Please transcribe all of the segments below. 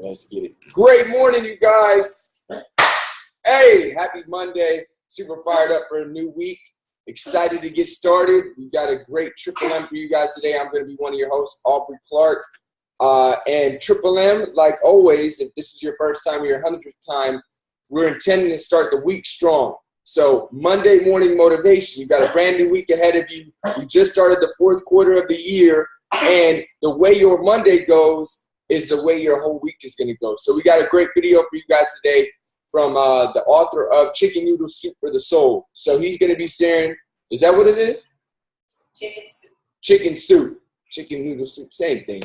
Let's get it. Great morning, you guys. Hey, happy Monday. Super fired up for a new week. Excited to get started. We've got a great Triple M for you guys today. I'm going to be one of your hosts, Aubrey Clarke. And Triple M, like always, if this is your first time or your 100th time, we're intending to start the week strong. So Monday morning motivation. You've got a brand new week ahead of you. We just started the fourth quarter of the year, and the way your Monday goes is the way your whole week is going to go. So we got a great video for you guys today from the author of Chicken Noodle Soup for the Soul. So he's going to be sharing, is that what it is? Chicken soup. Chicken soup. Chicken noodle soup, same thing.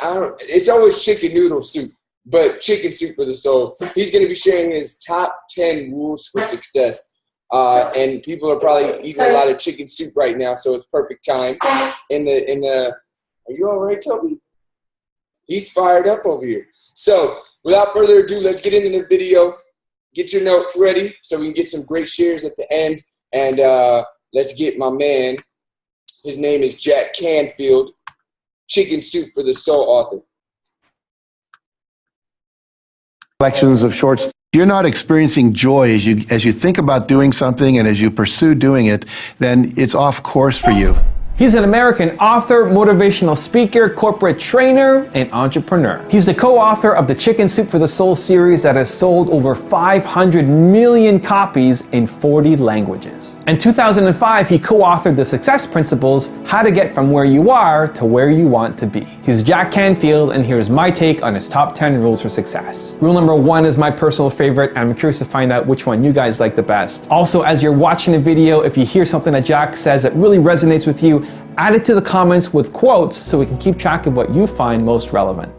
It's always chicken noodle soup, but chicken soup for the soul. He's going to be sharing his top 10 rules for success. And people are probably eating a lot of chicken soup right now, so it's perfect time. Are you all right, Toby? He's fired up over here. So without further ado, let's get into the video. Get your notes ready so we can get some great shares at the end. And let's get my man. His name is Jack Canfield, Chicken Soup for the Soul author. Collections of shorts. You're not experiencing joy as you think about doing something and as you pursue doing it, then it's off course for you. He's an American author, motivational speaker, corporate trainer, and entrepreneur. He's the co-author of the Chicken Soup for the Soul series that has sold over 500 million copies in 40 languages. In 2005, he co-authored The Success Principles, How to Get From Where You Are to Where You Want to Be. He's Jack Canfield, and here's my take on his top 10 rules for success. Rule number 1 is my personal favorite, and I'm curious to find out which one you guys like the best. Also, as you're watching the video, if you hear something that Jack says that really resonates with you, add it to the comments with quotes so we can keep track of what you find most relevant.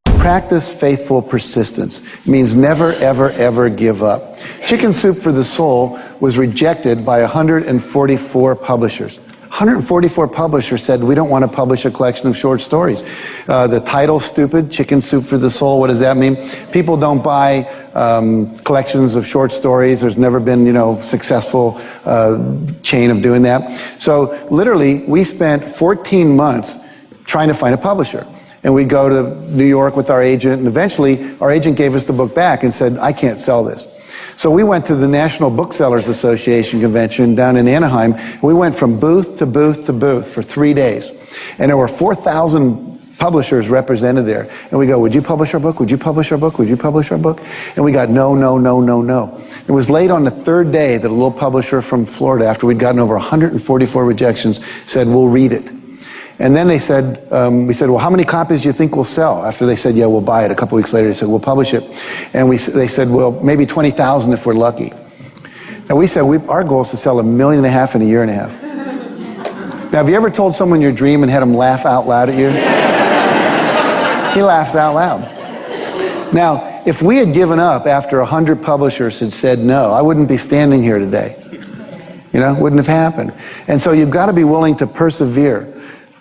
Practice faithful persistence. It means never, ever, ever give up. Chicken Soup for the Soul was rejected by 144 publishers. 144 publishers said, we don't want to publish a collection of short stories. The title's stupid, Chicken Soup for the Soul. What does that mean? People don't buy collections of short stories. There's never been, successful chain of doing that. So literally, we spent 14 months trying to find a publisher. And we'd go to New York with our agent, and eventually our agent gave us the book back and said, I can't sell this. So we went to the National Booksellers Association convention down in Anaheim. We went from booth to booth to booth for 3 days. And there were 4,000 publishers represented there. And we go, would you publish our book? Would you publish our book? Would you publish our book? And we got no, no, no, no, no. It was late on the third day that a little publisher from Florida, after we'd gotten over 144 rejections, said, we'll read it. And then they said, we said, well, how many copies do you think we'll sell? After they said, yeah, we'll buy it. A couple weeks later, they said, we'll publish it. And they said, well, maybe 20,000 if we're lucky. And we said, our goal is to sell 1.5 million in a year and a half. Now, have you ever told someone your dream and had them laugh out loud at you? He laughed out loud. Now, if we had given up after 100 publishers had said no, I wouldn't be standing here today. Wouldn't have happened. And so you've got to be willing to persevere.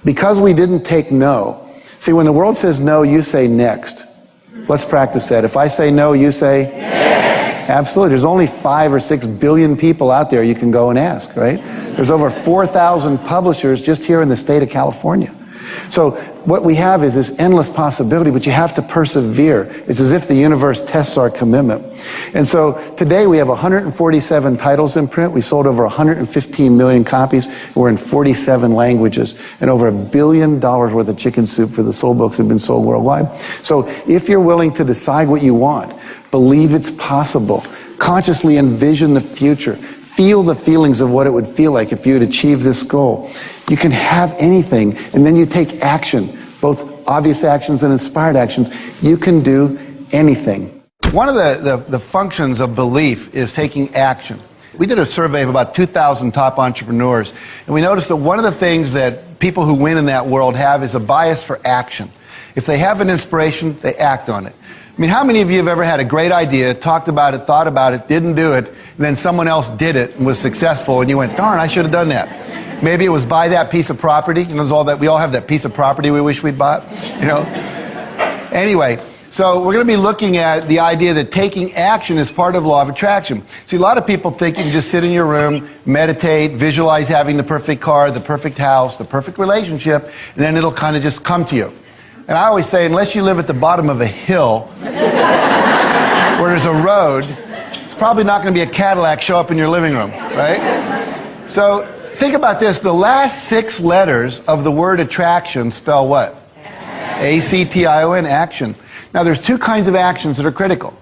Because we didn't take no. See, when the world says no, you say next. Let's practice that. If I say no, you say? Yes. Absolutely. There's only 5 or 6 billion people out there you can go and ask, right? There's over 4,000 publishers just here in the state of California. So what we have is this endless possibility, but you have to persevere. It's as if the universe tests our commitment. And so today we have 147 titles in print. We sold over 115 million copies. We're in 47 languages. And over $1 billion worth of Chicken Soup for the Soul books have been sold worldwide. So if you're willing to decide what you want, believe it's possible, consciously envision the future, feel the feelings of what it would feel like if you had achieved this goal, you can have anything, and then you take action, both obvious actions and inspired actions. You can do anything. One of the functions of belief is taking action. We did a survey of about 2,000 top entrepreneurs, and we noticed that one of the things that people who win in that world have is a bias for action. If they have an inspiration, they act on it. I mean, how many of you have ever had a great idea, talked about it, thought about it, didn't do it, and then someone else did it and was successful, and you went, darn, I should have done that. Maybe it was buy that piece of property. All that, we all have that piece of property we wish we'd bought, Anyway, So we're going to be looking at the idea that taking action is part of law of attraction. See, a lot of people think you can just sit in your room, meditate, visualize having the perfect car, the perfect house, the perfect relationship, and then it'll kind of just come to you. And I always say, unless you live at the bottom of a hill where there's a road, it's probably not going to be a Cadillac show up in your living room, right? So think about this. The last 6 letters of the word attraction spell what? A-C-T-I-O-N, action. Now, there's 2 kinds of actions that are critical.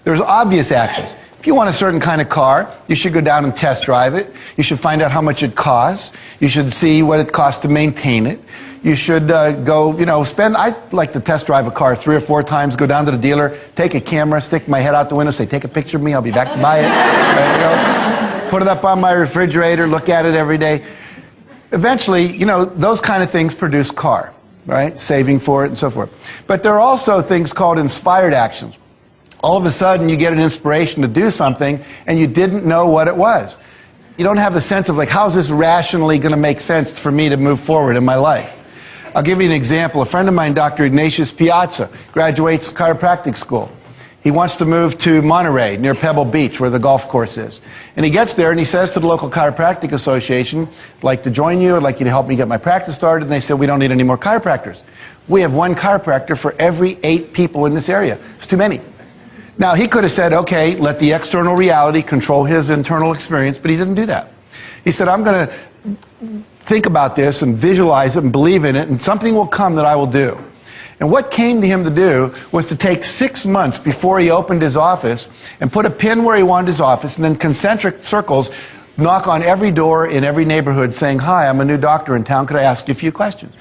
There's obvious actions. If you want a certain kind of car, you should go down and test drive it. You should find out how much it costs. You should see what it costs to maintain it. You should go, spend, I like to test drive a car 3 or 4 times, go down to the dealer, take a camera, stick my head out the window, say, take a picture of me, I'll be back to buy it. Put it up on my refrigerator, look at it every day. Eventually, those kind of things produce car. Right? Saving for it and so forth. But there are also things called inspired actions. All of a sudden you get an inspiration to do something and you didn't know what it was. You don't have the sense of like, how's this rationally going to make sense for me to move forward in my life? I'll give you an example. A friend of mine, Dr. Ignatius Piazza, graduates chiropractic school. He wants to move to Monterey, near Pebble Beach, where the golf course is. And he gets there and he says to the local chiropractic association, I'd like to join you, I'd like you to help me get my practice started. And they said, we don't need any more chiropractors. We have 1 chiropractor for every 8 people in this area. It's too many. Now, he could have said, okay, let the external reality control his internal experience, but he didn't do that. He said, I'm going to think about this and visualize it and believe in it, and something will come that I will do. And what came to him to do was to take 6 months before he opened his office and put a pin where he wanted his office and then concentric circles knock on every door in every neighborhood saying, hi, I'm a new doctor in town, could I ask you a few questions?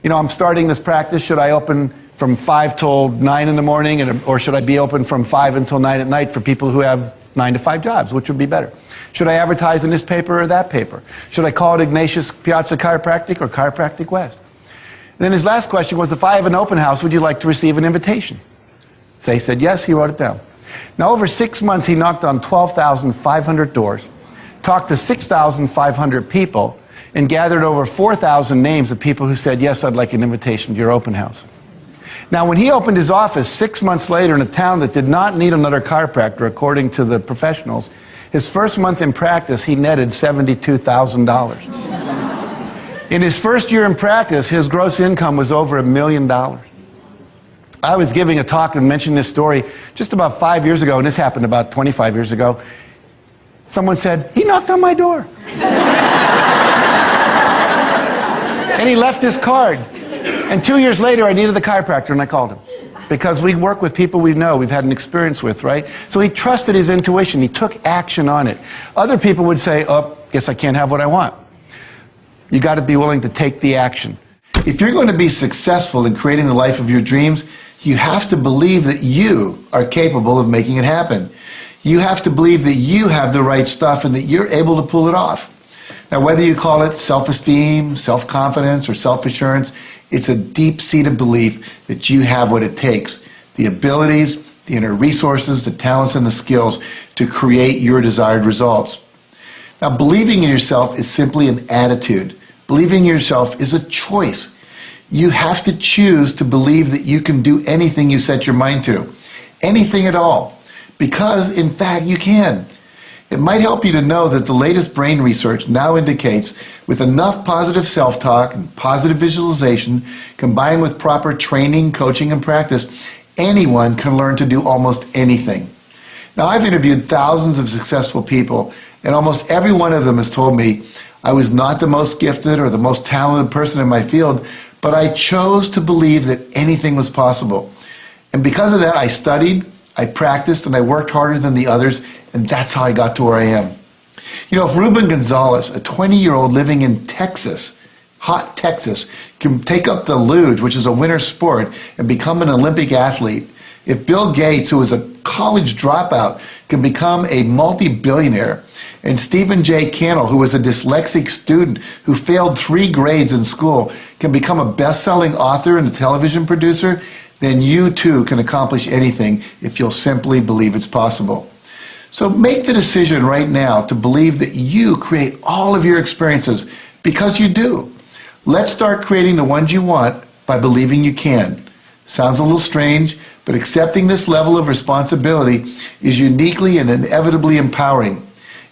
I'm starting this practice, should I open from 5 till 9 in the morning or should I be open from 5 until 9 at night for people who have 9 to 5 jobs, which would be better? Should I advertise in this paper or that paper? Should I call it Ignatius Piazza Chiropractic or Chiropractic West? Then his last question was, if I have an open house, would you like to receive an invitation? They said yes, he wrote it down. Now, over 6 months, he knocked on 12,500 doors, talked to 6,500 people, and gathered over 4,000 names of people who said, yes, I'd like an invitation to your open house. Now, when he opened his office 6 months later in a town that did not need another chiropractor, according to the professionals, his first month in practice, he netted $72,000. In his first year in practice, his gross income was over $1 million. I was giving a talk and mentioned this story just about 5 years ago, and this happened about 25 years ago. Someone said, he knocked on my door. And he left his card. And 2 years later, I needed the chiropractor, and I called him. Because we work with people we know, we've had an experience with, right? So he trusted his intuition. He took action on it. Other people would say, oh, guess I can't have what I want. You got to be willing to take the action. If you're going to be successful in creating the life of your dreams, you have to believe that you are capable of making it happen. You have to believe that you have the right stuff and that you're able to pull it off. Now, whether you call it self-esteem, self-confidence, or self-assurance, it's a deep-seated belief that you have what it takes, the abilities, the inner resources, the talents, and the skills to create your desired results. Now, believing in yourself is simply an attitude. Believing in yourself is a choice. You have to choose to believe that you can do anything you set your mind to. Anything at all. Because, in fact, you can. It might help you to know that the latest brain research now indicates with enough positive self-talk and positive visualization, combined with proper training, coaching, and practice, anyone can learn to do almost anything. Now, I've interviewed thousands of successful people, and almost every one of them has told me, I was not the most gifted or the most talented person in my field, but I chose to believe that anything was possible. And because of that, I studied, I practiced, and I worked harder than the others, and that's how I got to where I am. If Ruben Gonzalez, a 20-year-old living in Texas, hot Texas, can take up the luge, which is a winter sport, and become an Olympic athlete, if Bill Gates, who was a college dropout, can become a multi-billionaire, and Stephen J. Cannell, who was a dyslexic student who failed 3 grades in school, can become a best-selling author and a television producer, then you too can accomplish anything if you'll simply believe it's possible. So make the decision right now to believe that you create all of your experiences, because you do. Let's start creating the ones you want by believing you can. Sounds a little strange, but accepting this level of responsibility is uniquely and inevitably empowering.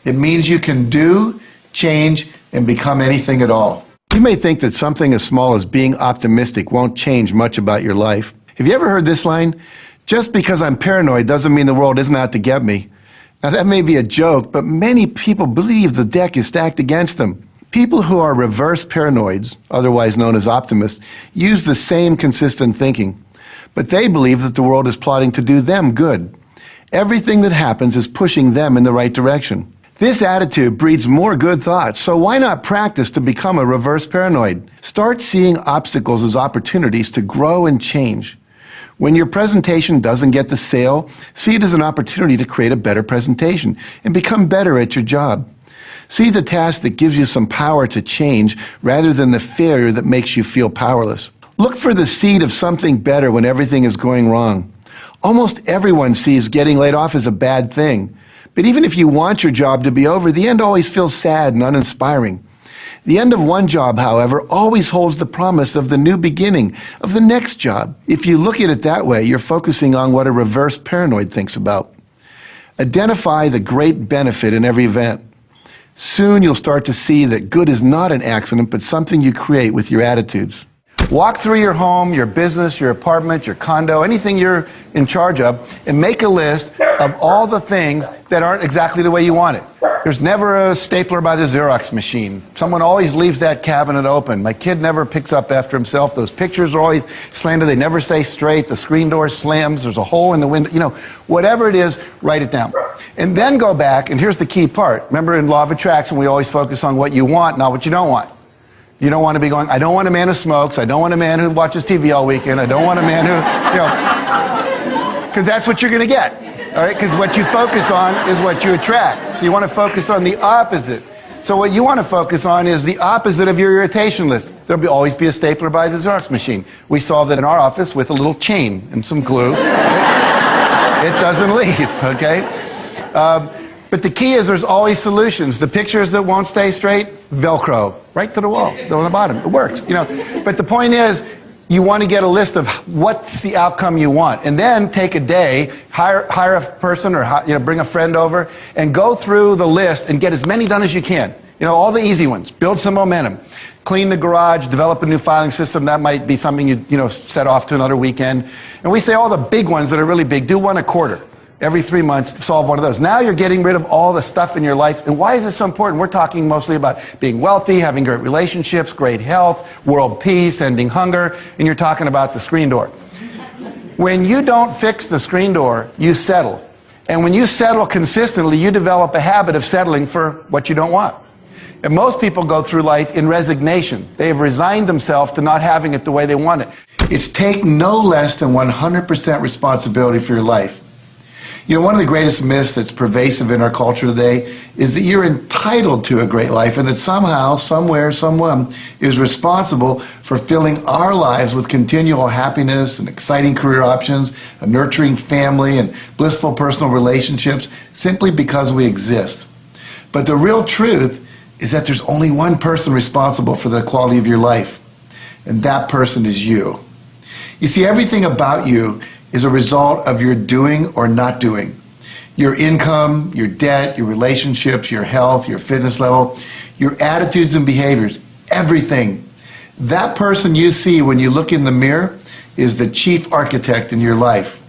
It means you can do, change, and become anything at all. You may think that something as small as being optimistic won't change much about your life. Have you ever heard this line? Just because I'm paranoid doesn't mean the world isn't out to get me. Now that may be a joke, but many people believe the deck is stacked against them. People who are reverse paranoids, otherwise known as optimists, use the same consistent thinking. But they believe that the world is plotting to do them good. Everything that happens is pushing them in the right direction. This attitude breeds more good thoughts, so why not practice to become a reverse paranoid? Start seeing obstacles as opportunities to grow and change. When your presentation doesn't get the sale, see it as an opportunity to create a better presentation and become better at your job. See the task that gives you some power to change rather than the failure that makes you feel powerless. Look for the seed of something better when everything is going wrong. Almost everyone sees getting laid off as a bad thing. But even if you want your job to be over, the end always feels sad and uninspiring. The end of one job, however, always holds the promise of the new beginning of the next job. If you look at it that way, you're focusing on what a reverse paranoid thinks about. Identify the great benefit in every event. Soon you'll start to see that good is not an accident, but something you create with your attitudes. Walk through your home, your business, your apartment, your condo, anything you're in charge of, and make a list of all the things that aren't exactly the way you want it. There's never a stapler by the Xerox machine. Someone always leaves that cabinet open. My kid never picks up after himself. Those pictures are always slanted. They never stay straight. The screen door slams. There's a hole in the window. You know, whatever it is, write it down. And then go back, and here's the key part. Remember, in Law of Attraction, we always focus on what you want, not what you don't want. You don't want to be going, I don't want a man who smokes. I don't want a man who watches TV all weekend. I don't want a man who, you know, because that's what you're going to get. All right, because what you focus on is what you attract. So you want to focus on the opposite. So what you want to focus on is the opposite of your irritation list. There'll always be a stapler by the Xerox machine. We solved it in our office with a little chain and some glue. It doesn't leave, okay? But the key is there's always solutions. The pictures that won't stay straight, Velcro, right to the wall, on the bottom. It works, you know. But the point is, you want to get a list of what's the outcome you want, and then take a day, hire a person, or bring a friend over, and go through the list and get as many done as you can. You know, all the easy ones. Build some momentum. Clean the garage. Develop a new filing system. That might be something you set off to another weekend. And we say all the big ones that are really big. Do one a quarter. Every 3 months, solve one of those. Now you're getting rid of all the stuff in your life. And why is this so important? We're talking mostly about being wealthy, having great relationships, great health, world peace, ending hunger, and you're talking about the screen door. When you don't fix the screen door, you settle. And when you settle consistently, you develop a habit of settling for what you don't want. And most people go through life in resignation. They have resigned themselves to not having it the way they want it. It's take no less than 100% responsibility for your life. You know, one of the greatest myths that's pervasive in our culture today is that you're entitled to a great life and that somehow, somewhere, someone is responsible for filling our lives with continual happiness and exciting career options, a nurturing family, and blissful personal relationships simply because we exist. But the real truth is that there's only one person responsible for the quality of your life, and that person is you. You see, everything about you is a result of your doing or not doing. Your income, your debt, your relationships, your health, your fitness level, your attitudes and behaviors, everything. That person you see when you look in the mirror is the chief architect in your life.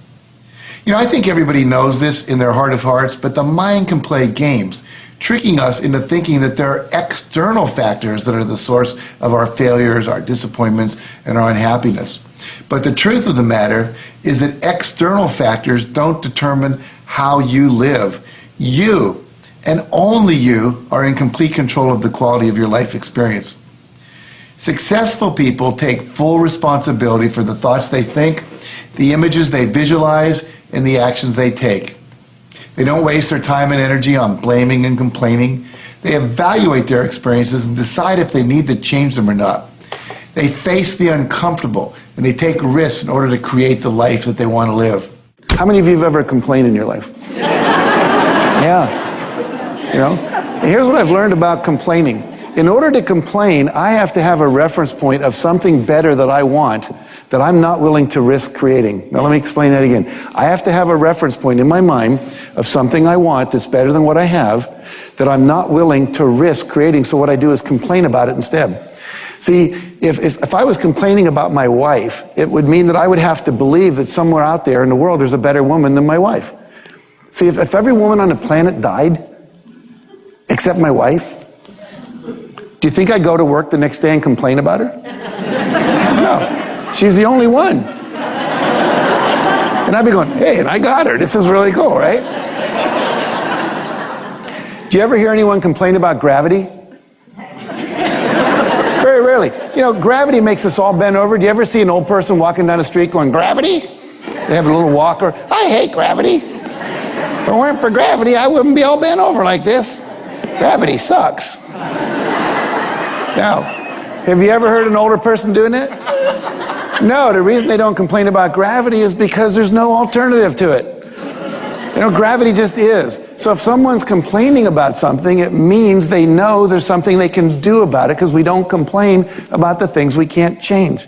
You know, I think everybody knows this in their heart of hearts, but the mind can play games, tricking us into thinking that there are external factors that are the source of our failures, our disappointments, and our unhappiness. But the truth of the matter is that external factors don't determine how you live. You, and only you, are in complete control of the quality of your life experience. Successful people take full responsibility for the thoughts they think, the images they visualize, and the actions they take. They don't waste their time and energy on blaming and complaining. They evaluate their experiences and decide if they need to change them or not. They face the uncomfortable, and they take risks in order to create the life that they want to live. How many of you have ever complained in your life? Yeah. You know, here's what I've learned about complaining. In order to complain, I have to have a reference point of something better that I want that I'm not willing to risk creating. Now let me explain that again. I have to have a reference point in my mind of something I want that's better than what I have that I'm not willing to risk creating, so what I do is complain about it instead. See, if I was complaining about my wife, it would mean that I would have to believe that somewhere out there in the world there's a better woman than my wife. See, if every woman on the planet died, except my wife, do you think I'd go to work the next day and complain about her? No, she's the only one. And I'd be going, hey, and I got her. This is really cool, right? Do you ever hear anyone complain about gravity? Very rarely. You know, gravity makes us all bend over. Do you ever see an old person walking down the street going, gravity? They have a little walker. I hate gravity. If it weren't for gravity, I wouldn't be all bent over like this. Gravity sucks. Now, have you ever heard an older person doing it? No, the reason they don't complain about gravity is because there's no alternative to it. You know, gravity just is. So if someone's complaining about something, it means they know there's something they can do about it, because we don't complain about the things we can't change.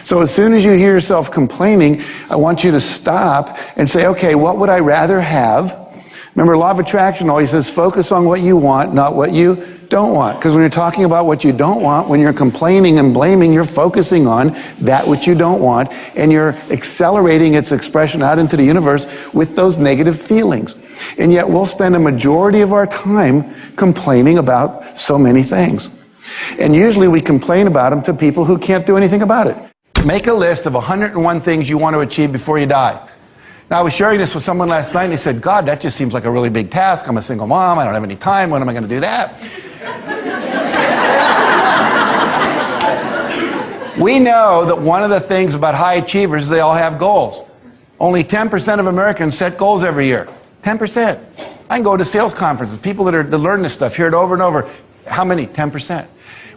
So as soon as you hear yourself complaining, I want you to stop and say, okay, what would I rather have? Remember, law of attraction always says focus on what you want, not what you don't want. Because when you're talking about what you don't want, when you're complaining and blaming, you're focusing on that which you don't want, and you're accelerating its expression out into the universe with those negative feelings. And yet we'll spend a majority of our time complaining about so many things. And usually we complain about them to people who can't do anything about it. Make a list of 101 things you want to achieve before you die. Now, I was sharing this with someone last night, and he said, God, that just seems like a really big task. I'm a single mom. I don't have any time. When am I going to do that? We know that one of the things about high achievers is they all have goals. Only 10% of Americans set goals every year. 10%. I can go to sales conferences, people that learn this stuff, hear it over and over. How many? 10%.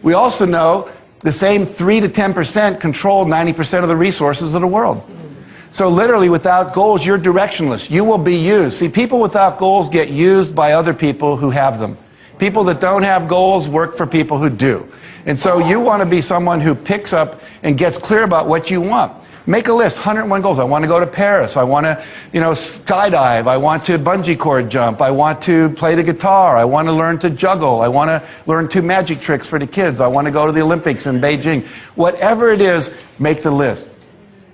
We also know the same 3 to 10% control 90% of the resources of the world. So literally, without goals, you're directionless. You will be used. See, people without goals get used by other people who have them. People that don't have goals work for people who do. And so you want to be someone who picks up and gets clear about what you want. Make a list, 101 goals. I want to go to Paris. I want to, skydive. I want to bungee cord jump. I want to play the guitar. I want to learn to juggle. I want to learn 2 magic tricks for the kids. I want to go to the Olympics in Beijing. Whatever it is, make the list.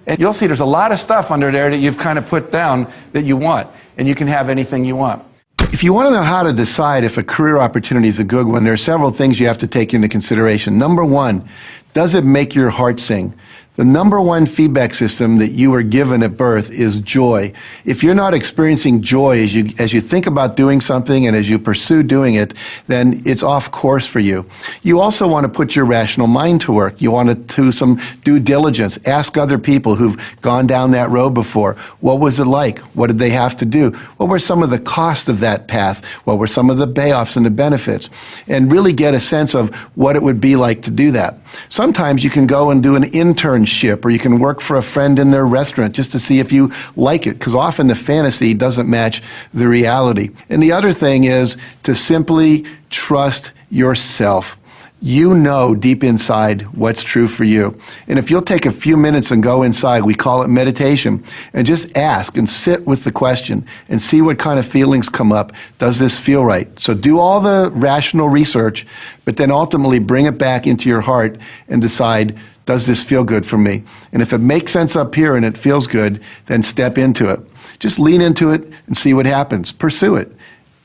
And you'll see there's a lot of stuff under there that you've kind of put down that you want. And you can have anything you want. If you want to know how to decide if a career opportunity is a good one, there are several things you have to take into consideration. Number one, does it make your heart sing? The number one feedback system that you are given at birth is joy. If you're not experiencing joy as you think about doing something and as you pursue doing it, then it's off course for you. You also want to put your rational mind to work. You want to do some due diligence. Ask other people who've gone down that road before. What was it like? What did they have to do? What were some of the costs of that path? What were some of the payoffs and the benefits? And really get a sense of what it would be like to do that. Sometimes you can go and do an internship, or you can work for a friend in their restaurant just to see if you like it, because often the fantasy doesn't match the reality. And the other thing is to simply trust yourself. You know deep inside what's true for you. And if you'll take a few minutes and go inside, we call it meditation, and just ask and sit with the question and see what kind of feelings come up. Does this feel right? So do all the rational research, but then ultimately bring it back into your heart and decide, does this feel good for me? And if it makes sense up here and it feels good, then step into it. Just lean into it and see what happens. Pursue it.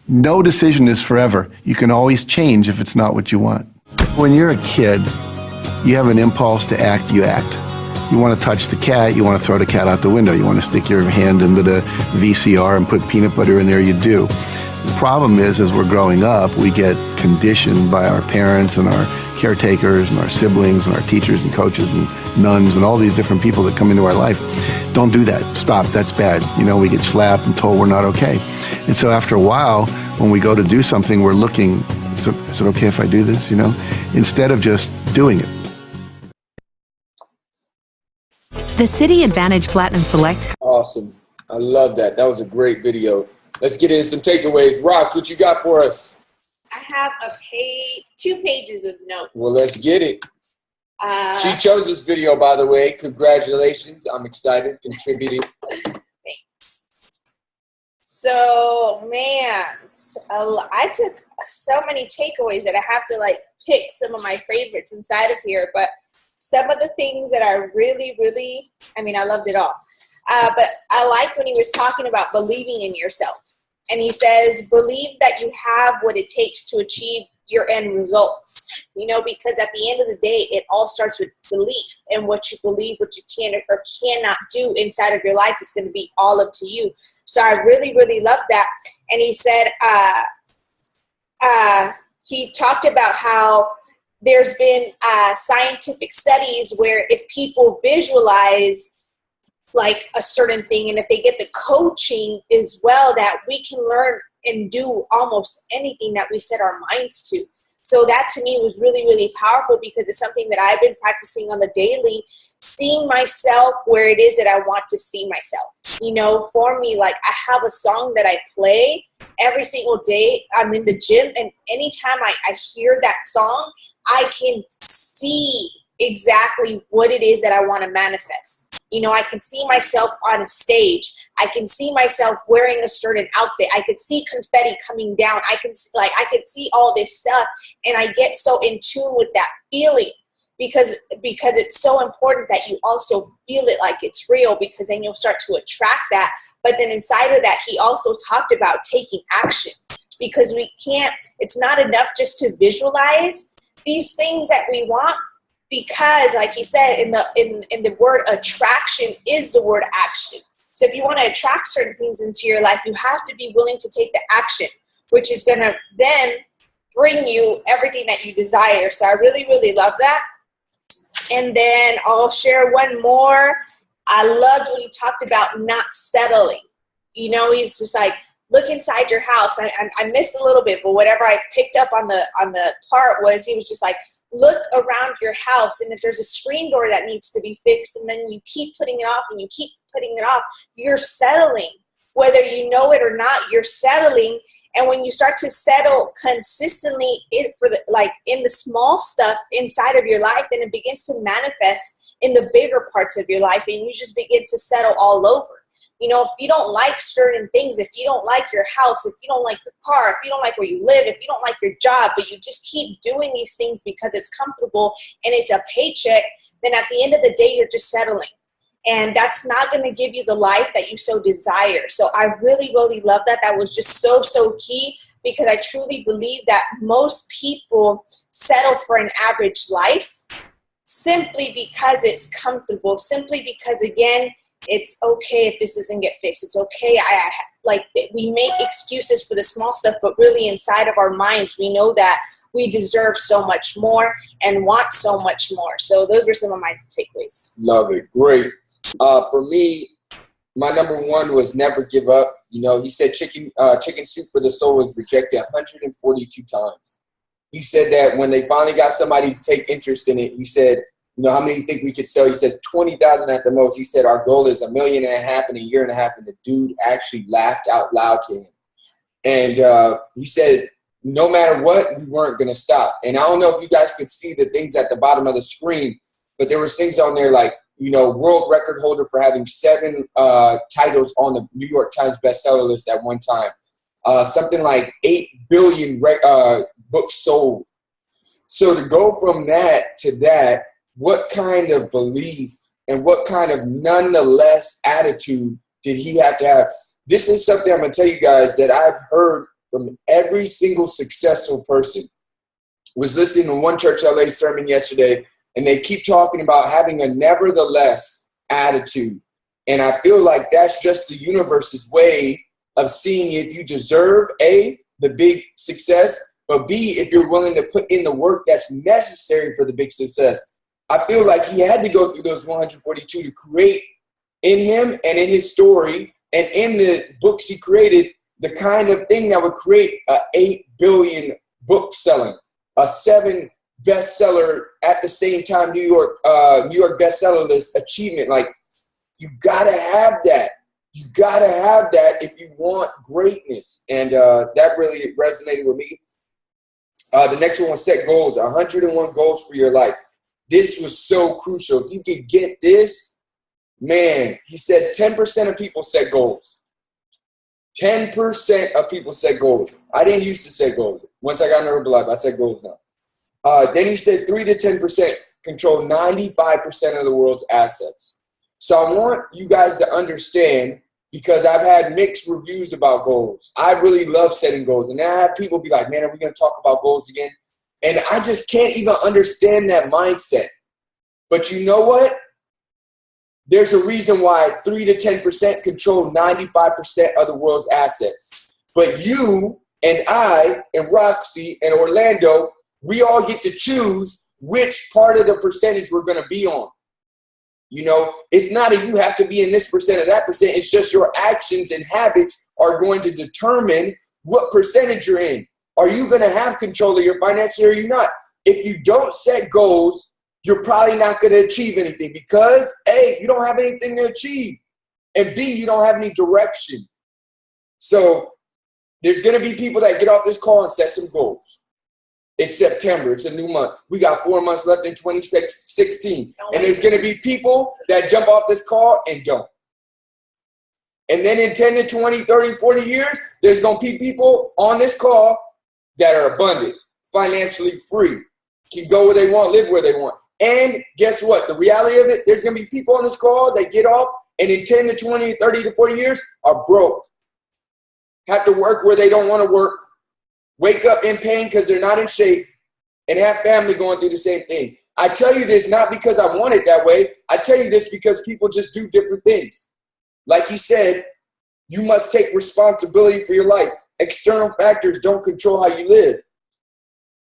No decision is forever. You can always change if it's not what you want. When you're a kid, you have an impulse to act, you act. You want to touch the cat, you want to throw the cat out the window. You want to stick your hand into the VCR and put peanut butter in there, you do. The problem is, as we're growing up, we get conditioned by our parents and our caretakers and our siblings and our teachers and coaches and nuns and all these different people that come into our life. Don't do that. Stop. That's bad. We get slapped and told we're not okay. And so after a while, when we go to do something, we're looking, is it okay if I do this, instead of just doing it. The City Advantage Platinum Select. Awesome. I love that. That was a great video. Let's get into some takeaways. Rox, what you got for us? I have 2 pages of notes. Well, let's get it. She chose this video, by the way. Congratulations. I'm excited. Contributing. Thanks. So, man, I took so many takeaways that I have to like pick some of my favorites inside of here. But some of the things that I really, I mean, I loved it all. But I like when he was talking about believing in yourself. And he says, believe that you have what it takes to achieve your end results, you know, because at the end of the day, it all starts with belief, and what you believe, what you can or cannot do inside of your life is going to be all up to you. So I really love that. And he said, he talked about how there's been scientific studies where if people visualize like a certain thing, and if they get the coaching as well, that we can learn and do almost anything that we set our minds to. So that to me was really powerful, because it's something that I've been practicing on the daily, seeing myself where it is that I want to see myself. You know, for me, like I have a song that I play every single day. I'm in the gym, and anytime I hear that song, I can see exactly what it is that I want to manifest. You know, I can see myself on a stage. I can see myself wearing a certain outfit. I could see confetti coming down. I could see all this stuff, and I get so in tune with that feeling, because it's so important that you also feel it like it's real, because then you'll start to attract that. But then inside of that, he also talked about taking action, because it's not enough just to visualize these things that we want. Because like he said, in the word attraction is the word action. So if you want to attract certain things into your life, you have to be willing to take the action, which is going to then bring you everything that you desire. So I really love that. And then I'll share one more. I loved when he talked about not settling. You know, he's just like, look inside your house. I missed a little bit, but whatever I picked up on the part was, he was just like, look around your house, and if there's a screen door that needs to be fixed, and then you keep putting it off and you keep putting it off, you're settling. Whether you know it or not, you're settling. And when you start to settle consistently in the small stuff inside of your life, then it begins to manifest in the bigger parts of your life, and you just begin to settle all over. You know, if you don't like certain things, if you don't like your house, if you don't like your car, if you don't like where you live, if you don't like your job, but you just keep doing these things because it's comfortable and it's a paycheck, then at the end of the day, you're just settling. And that's not going to give you the life that you so desire. So I really love that. That was just so key, because I truly believe that most people settle for an average life simply because it's comfortable, simply because, again, it's okay if this doesn't get fixed. It's okay. We make excuses for the small stuff, but really inside of our minds, we know that we deserve so much more and want so much more. So those were some of my takeaways. Love it. Great. For me, my number one was never give up. You know, he said chicken soup for the soul was rejected 142 times. He said that when they finally got somebody to take interest in it, he said, you know, how many do you think we could sell? He said 20,000 at the most. He said our goal is $1.5 million in a year and a half. And the dude actually laughed out loud to him. And he said, no matter what, we weren't going to stop. And I don't know if you guys could see the things at the bottom of the screen, but there were things on there like, you know, world record holder for having 7 titles on the New York Times bestseller list at one time. Something like 8 billion books sold. So to go from that to that, what kind of belief and what kind of nonetheless attitude did he have to have? This is something I'm going to tell you guys that I've heard from every single successful person. Was listening to one Church LA sermon yesterday, and they keep talking about having a nevertheless attitude. And I feel like that's just the universe's way of seeing if you deserve, A, the big success, but B, if you're willing to put in the work that's necessary for the big success. I feel like he had to go through those 142 to create in him and in his story and in the books he created the kind of thing that would create a 8 billion book selling, a 7 bestseller at the same time New York bestseller list achievement. Like, you gotta have that. You gotta have that if you want greatness. And that really resonated with me. The next one was set goals, 101 goals for your life. This was so crucial. If you could get this, man, he said 10% of people set goals. 10% of people set goals. I didn't used to set goals. Once I got in Herbalife, I set goals now. Then he said 3 to 10% control 95% of the world's assets. So I want you guys to understand, because I've had mixed reviews about goals. I really love setting goals. And then I have people be like, man, are we going to talk about goals again? And I just can't even understand that mindset. But you know what? There's a reason why 3 to 10% control 95% of the world's assets. But you and I and Roxy and Orlando, we all get to choose which part of the percentage we're going to be on. You know, it's not a you have to be in this percent or that percent. It's just your actions and habits are going to determine what percentage you're in. Are you going to have control of your finances or are you not? If you don't set goals, you're probably not going to achieve anything because A, you don't have anything to achieve. And B, you don't have any direction. So there's going to be people that get off this call and set some goals. It's September. It's a new month. We got 4 months left in 2016. And there's going to be people that jump off this call and don't. And then in 10 to 20, 30, 40 years, there's going to be people on this call that are abundant, financially free, can go where they want, live where they want. And guess what? The reality of it, there's going to be people on this call that get off and in 10 to 20, 30 to 40 years are broke. Have to work where they don't want to work. Wake up in pain because they're not in shape, and have family going through the same thing. I tell you this not because I want it that way. I tell you this because people just do different things. Like he said, you must take responsibility for your life. External factors don't control how you live.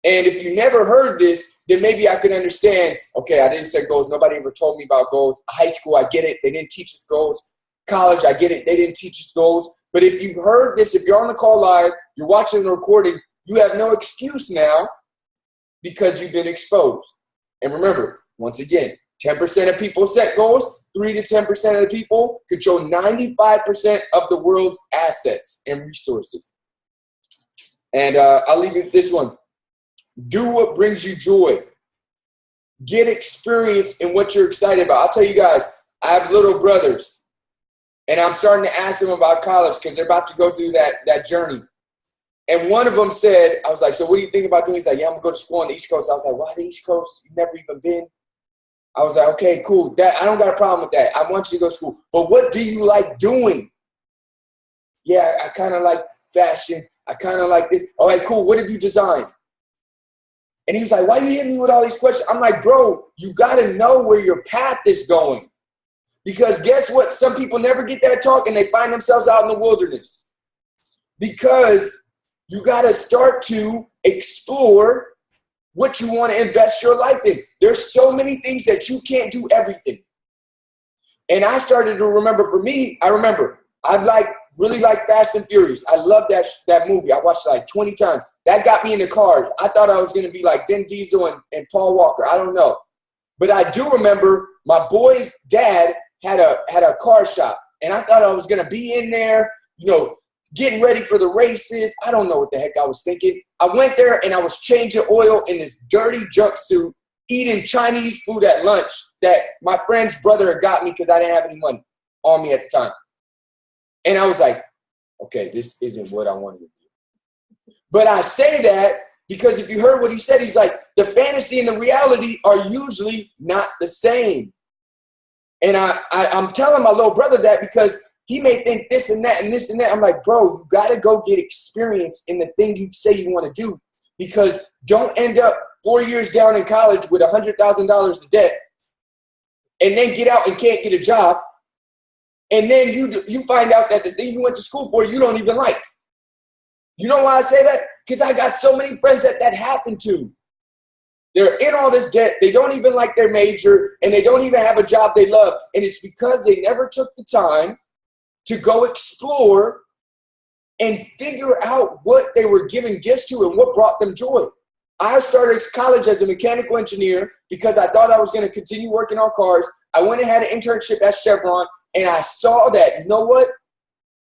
And if you never heard this, then maybe I could understand, okay, I didn't set goals. Nobody ever told me about goals. High school, I get it. They didn't teach us goals. College, I get it. They didn't teach us goals. But if you've heard this, if you're on the call live, you're watching the recording, you have no excuse now because you've been exposed. And remember, once again, 10% of people set goals, 3 to 10% of the people control 95% of the world's assets and resources. And I'll leave you with this one. Do what brings you joy. Get experience in what you're excited about. I'll tell you guys, I have little brothers. And I'm starting to ask them about college because they're about to go through that journey. And one of them said, I was like, so what do you think about doing? He's like, yeah, I'm going to go to school on the East Coast. I was like, why the East Coast? You've never even been. I was like, okay, cool. I don't got a problem with that. I want you to go to school. But what do you like doing? Yeah, I kind of like fashion. I kind of like this. All right, cool. What have you designed? And he was like, why are you hitting me with all these questions? I'm like, bro, you got to know where your path is going. Because guess what? Some people never get that talk and they find themselves out in the wilderness. Because you got to start to explore what you want to invest your life in. There's so many things that you can't do everything. And I started to remember, for me, I really like Fast and Furious. I love that movie. I watched it like 20 times. That got me in the car. I thought I was going to be like Vin Diesel and Paul Walker. I don't know. But I do remember my boy's dad had a car shop. And I thought I was going to be in there, getting ready for the races. I don't know what the heck I was thinking. I went there and I was changing oil in this dirty jumpsuit, eating Chinese food at lunch that my friend's brother had got me because I didn't have any money on me at the time. And I was like, okay, this isn't what I wanted to do. But I say that because if you heard what he said, he's like, the fantasy and the reality are usually not the same. And I'm telling my little brother that because he may think this and that and this and that. I'm like, bro, you got to go get experience in the thing you say you want to do. Because don't end up 4 years down in college with $100,000 of debt and then get out and can't get a job. And then you find out that the thing you went to school for, you don't even like. You know why I say that? Because I got so many friends that happened to. They're in all this debt. They don't even like their major, and they don't even have a job they love. And it's because they never took the time to go explore and figure out what they were giving gifts to and what brought them joy. I started college as a mechanical engineer because I thought I was going to continue working on cars. I went and had an internship at Chevron, and I saw that, you know what?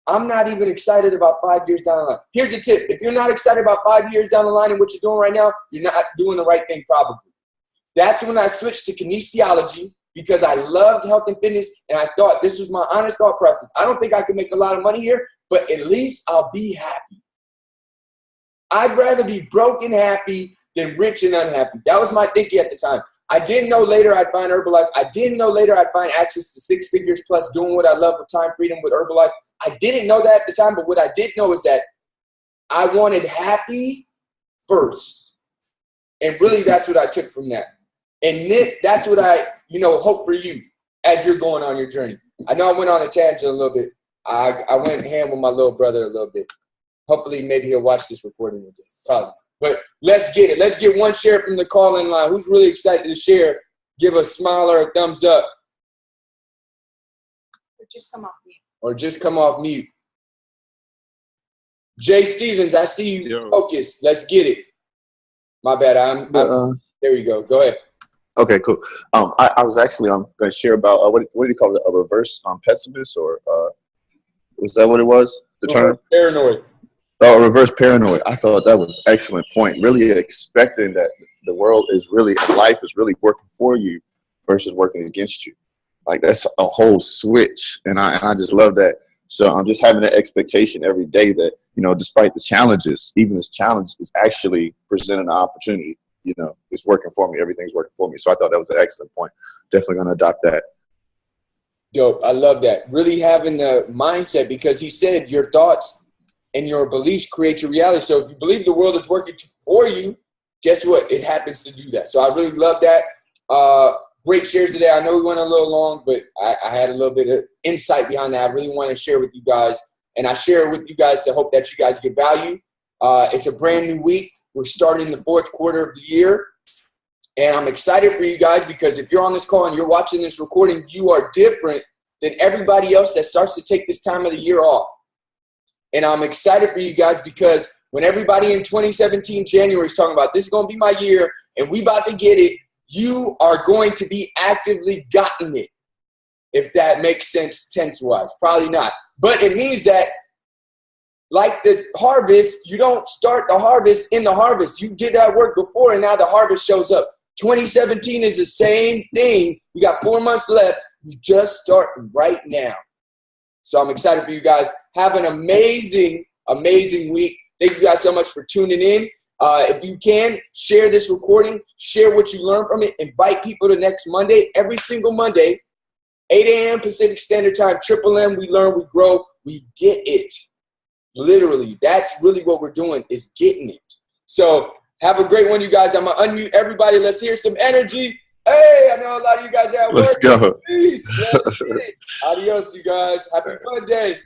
I'm not even excited about 5 years down the line. Here's a tip. If you're not excited about 5 years down the line and what you're doing right now, you're not doing the right thing probably. That's when I switched to kinesiology because I loved health and fitness, and I thought this was my honest thought process. I don't think I can make a lot of money here, but at least I'll be happy. I'd rather be broke and happy than rich and unhappy. That was my thinking at the time. I didn't know later I'd find Herbalife. I didn't know later I'd find access to 6 figures plus doing what I love with time freedom with Herbalife. I didn't know that at the time, but what I did know is that I wanted happy first. And really that's what I took from that. And Nick, that's what I, hope for you as you're going on your journey. I know I went on a tangent a little bit. I went ham with my little brother a little bit. Hopefully maybe he'll watch this recording again. Probably. But let's get it. Let's get one share from the call-in line. Who's really excited to share? Give a smile or a thumbs up. Or just come off mute. Or just come off mute. Jay Stevens, I see you. Yo. Focus. Let's get it. My bad. There you go. Go ahead. Okay, cool. I was actually going to share about what do you call it? A reverse pessimist, or was that what it was? The term paranoid. Oh, reverse paranoid. I thought that was an excellent point. Really expecting that the world is really, life is really working for you versus working against you. Like that's a whole switch, and I just love that. So I'm just having that expectation every day that despite the challenges, even this challenge is actually presenting an opportunity. It's working for me. Everything's working for me. So I thought that was an excellent point. Definitely going to adopt that. Dope. I love that. Really having the mindset, because he said your thoughts and your beliefs create your reality. So if you believe the world is working for you, guess what? It happens to do that. So I really love that. Great shares today. I know we went a little long, but I had a little bit of insight behind that. I really want to share with you guys. And I share it with you guys to hope that you guys get value. It's a brand new week. We're starting the fourth quarter of the year. And I'm excited for you guys because if you're on this call and you're watching this recording, you are different than everybody else that starts to take this time of the year off. And I'm excited for you guys because when everybody in 2017 January is talking about this is going to be my year and we about to get it, you are going to be actively gotten it. If that makes sense tense-wise. Probably not. But it means that like the harvest, you don't start the harvest in the harvest. You did that work before and now the harvest shows up. 2017 is the same thing. We got 4 months left. You just start right now. So I'm excited for you guys. Have an amazing, amazing week. Thank you guys so much for tuning in. If you can, share this recording. Share what you learned from it. Invite people to next Monday. Every single Monday, 8 a.m. Pacific Standard Time, M. We learn, we grow, we get it. Literally, that's really what we're doing is getting it. So have a great one, you guys. I'm going to unmute everybody. Let's hear some energy. Hey, I know a lot of you guys are at work. Let's go. Peace. Let's get it. Adios, you guys. Happy Monday.